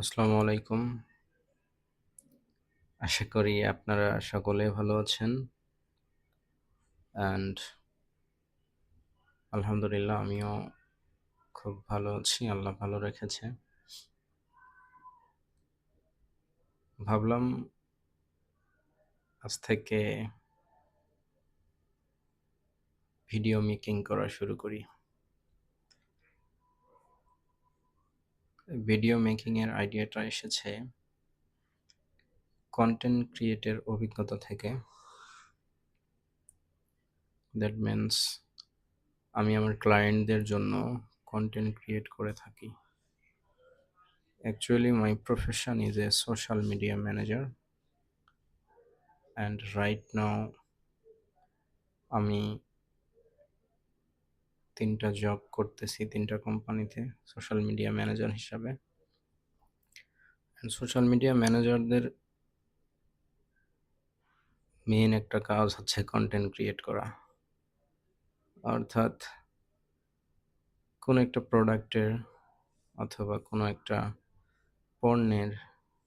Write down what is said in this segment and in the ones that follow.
আসসালামু আলাইকুম। আশা করি আপনারা সকলে ভালো আছেন। অ্যান্ড আলহামদুলিল্লাহ আমিও খুব ভালো আছি। আল্লাহ ভালো রেখেছে। ভাবলাম আজ থেকে ভিডিও মেকিং করা শুরু করি। ভিডিও মেকিং এর আইডিয়াটা এসেছে কনটেন্ট ক্রিয়েটের অভিজ্ঞতা থেকে। দ্যাট মিন্স আমি আমার ক্লায়েন্টদের জন্য কনটেন্ট ক্রিয়েট করে থাকি। Actually, my profession is a social media manager, and right now আমি ৩টা জব করতেছি ৩টা কোম্পানিতে সোশ্যাল মিডিয়া ম্যানেজার হিসাবে। সোশ্যাল মিডিয়া ম্যানেজারদের মেইন একটা কাজ হচ্ছে কন্টেন্ট ক্রিয়েট করা। অর্থাৎ কোনো একটা প্রোডাক্টের অথবা কোনো একটা পণ্যের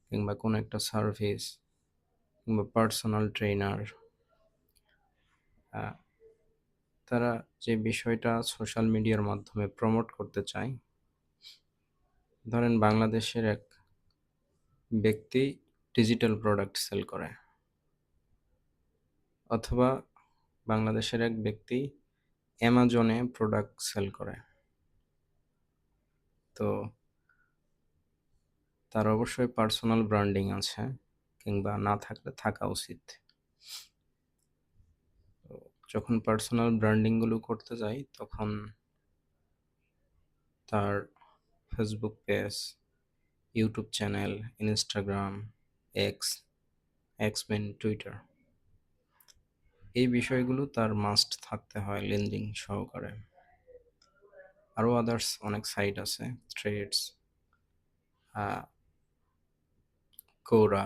কিংবা কোনো একটা সার্ভিস কিংবা পার্সোনাল ট্রেনার তারা যে বিষয়টা সোশ্যাল মিডিয়ার মাধ্যমে প্রমোট করতে চায়। ধরেন বাংলাদেশের এক ব্যক্তি ডিজিটাল প্রোডাক্ট সেল করে, অথবা বাংলাদেশের এক ব্যক্তি অ্যামাজনে প্রোডাক্ট সেল করে। তো তার অবশ্যই পার্সোনাল ব্র্যান্ডিং আছে, কিংবা না থাকলে থাকা উচিত। তো যখন পার্সোনাল ব্র্যান্ডিংগুলো করতে যাই তখন তার Facebook page, YouTube channel, Instagram, x, X-Men, Twitter, এই বিষয়গুলো তার মাস্ট থাকতে হয় লিঙ্কডিন সহকারে। আরও আদার্স অনেক সাইট আছে, থ্রেডস, কোরা,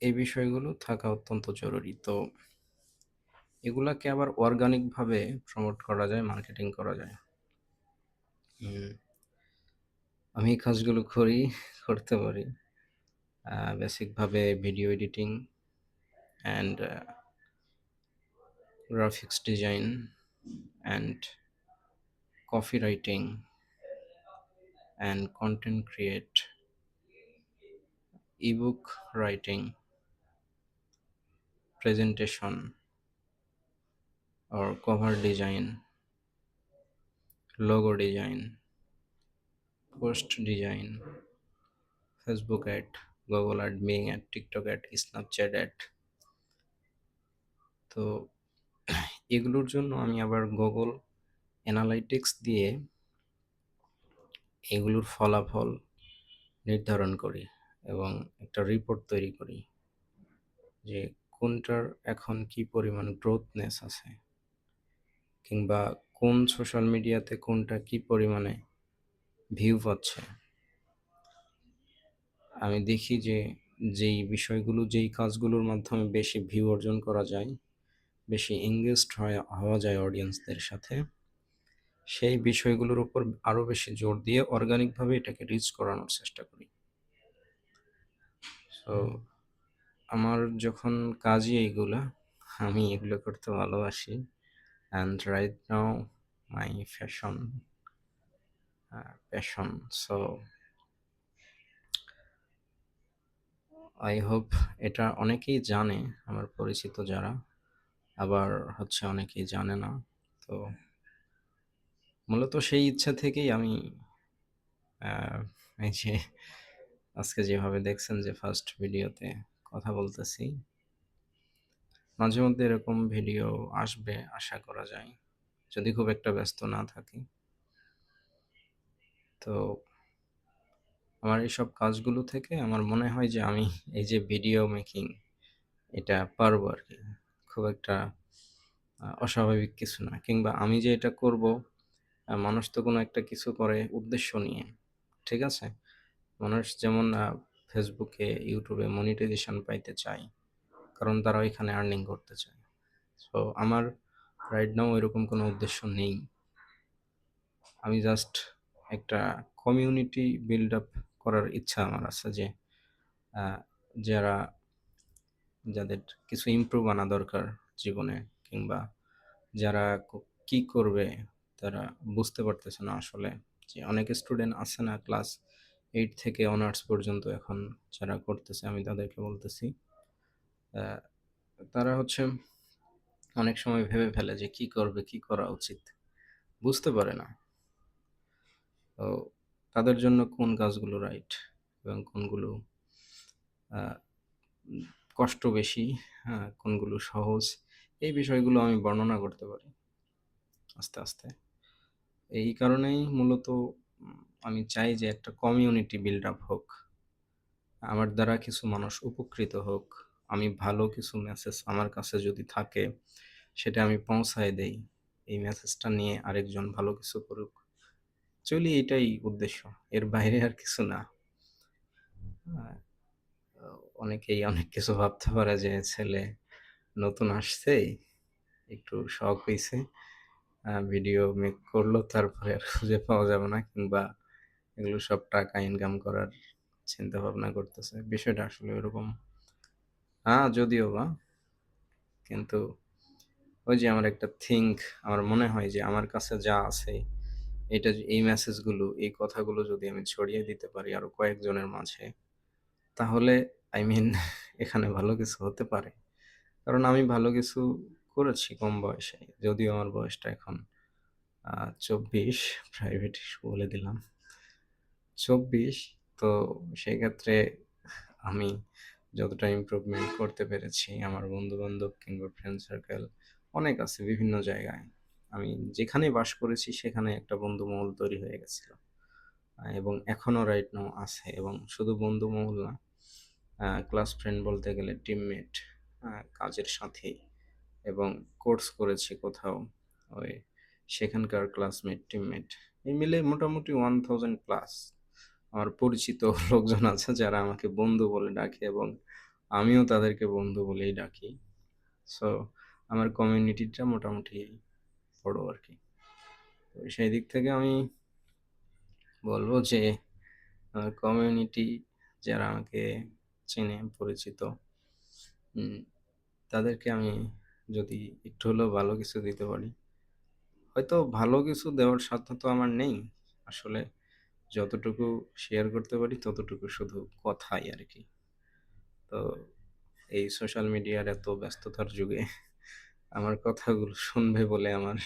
এই বিষয়গুলো থাকা অত্যন্ত জরুরি। তো এগুলাকে আবার অর্গানিকভাবে প্রমোট করা যায়, মার্কেটিং করা যায়। আমি এই কাজগুলো করতে পারি। বেসিকভাবে video editing and graphics design and copy writing and content create, ebook writing, presentation or cover design, logo design, post design, Facebook ad, Google ad, Bing ad, TikTok ad, Snapchat ad। তো এগুলোর জন্য আমি আবার Google analytics দিয়ে এগুলোর ফলাফল নির্ধারণ করি এবং একটা রিপোর্ট তৈরি করি যে কোনটার এখন কি পরিমাণ গ্রোথনেস আছে, কিংবা কোন সোশ্যাল মিডিয়াতে কোনটা কি পরিমাণে ভিউ পাচ্ছে। আমি দেখি যে যেই বিষয়গুলো, যেই কাজগুলোর মাধ্যমে বেশি ভিউ অর্জন করা যায়, বেশি এঙ্গেজড হওয়া যায় অডিয়েন্সদের সাথে, সেই বিষয়গুলোর উপর আরও বেশি জোর দিয়ে অর্গানিকভাবে এটাকে রিচ করানোর চেষ্টা করি। সো আমার যখন কাজই এইগুলা, আমি এগুলো করতে ভালোবাসি। And right now my passion. So I hope এটা অনেকেই জানে, আমার পরিচিত যারা, আবার হচ্ছে অনেকেই জানে না। তো মূলত সেই ইচ্ছা থেকেই আমি এই যে আজকে যেভাবে দেখছেন যে ফার্স্ট ভিডিওতে কথা বলতেছি, মাঝে মধ্যে এরকম ভিডিও আসবে আশা করা যায়, যদি খুব একটা ব্যস্ত না থাকি। তো আমার এইসব কাজগুলো থেকে আমার মনে হয় যে আমি এই যে ভিডিও মেকিং, এটা পারবো আর কি। খুব একটা অস্বাভাবিক কিছু না, কিংবা আমি যে এটা করব, মানুষ তো কোনো একটা কিছু করে উদ্দেশ্য নিয়ে, ঠিক আছে? মানুষ যেমন ফেসবুকে, ইউটিউবে মনিটাইজেশন পাইতে চায়, কারণ তারা ওইখানে আর্নিং করতে চায়। সো আমার রাইট নাও এরকম কোনো উদ্দেশ্য নেই। আমি জাস্ট একটা কমিউনিটি বিল্ড আপ করার ইচ্ছা আমার আছে যে আ যারা যাদের কিছু ইমপ্রুভ আনা দরকার জীবনে, কিংবা যারা কি করবে তারা বুঝতে পারতেছে না আসলে। যে অনেক স্টুডেন্ট আছে না ক্লাস 8 থেকে অনার্স পর্যন্ত এখন যারা করতেছে, আমি তাদেরকে বলতেছি আ তারা হচ্ছে অনেক সময় ভেবে ফেলে যে কি করবে, কি করা উচিত। বুঝতে পারে না। তো তাদের জন্য কোন কাজগুলো রাইট এবং কোনগুলো আ উম কষ্ট বেশি, হ্যাঁ? কোনগুলো সহজ, এই বিষয়গুলো আমি বর্ণনা করতে পারি আস্তে, আস্তে। এই কারণেই মূলত আমি চাই যে একটা কমিউনিটি বিল্ড আপ হোক। আমার দ্বারা কিছু মানুষ উপকৃত হোক। আমি ভালো কিছু মেসেজ আমার কাছে যদি থাকে, সেটা আমি পৌঁছায় দেই। এই মেসেজটা নিয়ে আরেকজন ভালো কিছু করুক। অ্যাকচুয়ালি এটাই উদ্দেশ্য। এর বাইরে আর কিছু না। আ অনেকেই অনেক কিছু ভাবতে পারে যে ছেলে নতুন আসছে, একটু শখ হইছে। ভিডিও মেক করলো, তারপরে আর খুঁজে পাওয়া যাবে না, কিংবা এগুলো সব টাকা ইনকাম করার চিন্তাভাবনা করতেছে। বিষয়টা আসলে ওরকম না যদিও বা, কিন্তু ওই যে আমার একটা আমার মনে হয় যে আমার কাছে যা আছে, এই মেসেজগুলো, এই কথাগুলো যদি আমি ছড়িয়ে দিতে পারি আরো কয়েকজনের মাঝে, তাহলে আই মিন এখানে ভালো কিছু হতে পারে। কারণ আমি ভালো কিছু করেছি কম বয়সে। যদিও আমার বয়সটা এখন ২৪, প্রাইভেট বলে দিলাম। ২৪, তো সেক্ষেত্রে আমি যতটা ইমপ্রুভমেন্ট করতে পেরেছি, আমার বন্ধু-বান্ধব কিংবা ফ্রেন্ড সার্কেল অনেক আছে বিভিন্ন জায়গায়। আমি যেখানেই বাস করেছি সেখানে একটা বন্ধুমহল তৈরি হয়ে গেছিল। এবং এখনো রাইট নাও আছে, এবং শুধু বন্ধুমহল না, ক্লাস ফ্রেন্ড বলতে গেলে টিমমেট, কাজের সাথী, এবং কোর্স করেছি কোথাও, ওই সেখানকার ক্লাসমেট, টিমমেট, এই মিলে মোটামুটি 1000 প্লাস আমার পরিচিত লোকজন আছে যারা আমাকে বন্ধু বলে ডাকে, এবং আমিও তাদেরকে বন্ধু বলেই ডাকি। সো আমার কমিউনিটিটা মোটামুটি বড় আরকি। তো সেই দিক থেকে আমি বলব যে কমিউনিটি যারা আমাকে চেনে, পরিচিত, উম তাদেরকে আমি যদি একটু হলেও ভালো কিছু দিতে পারি, হয়তো ভালো কিছু দেওয়ার সাধ্য তো আমার নেই। আসলে যতটুকু শেয়ার করতে পারি ততটুকু শুধু কথাই আরকি। তো এই সোশ্যাল মিডিয়ার এত ব্যস্ততার যুগে আমার কথাগুলো শুনবে বলে আমার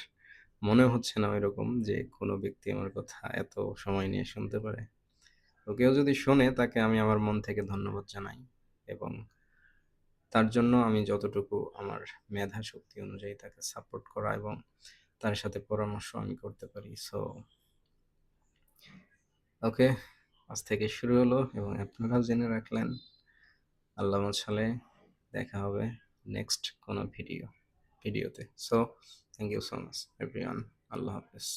মনে হচ্ছে না ওইরকম যে কোনো ব্যক্তি আমার কথা এত সময় নিয়ে শুনতে পারে। তো কেউ যদি শোনে তাকে আমি আমার মন থেকে ধন্যবাদ জানাই, এবং তার জন্য আমি যতটুকু আমার মেধা শক্তি অনুযায়ী তাকে সাপোর্ট করা এবং তার সাথে পরামর্শ আমি করতে পারি। সো ওকে, আজ থেকে শুরু হলো এবং আপনারাও জেনে রাখলেন। আল্লাহ মাছালে দেখা হবে নেক্সট কোনো ভিডিওতে। So thank you so much everyone. আল্লাহ হাফেজ।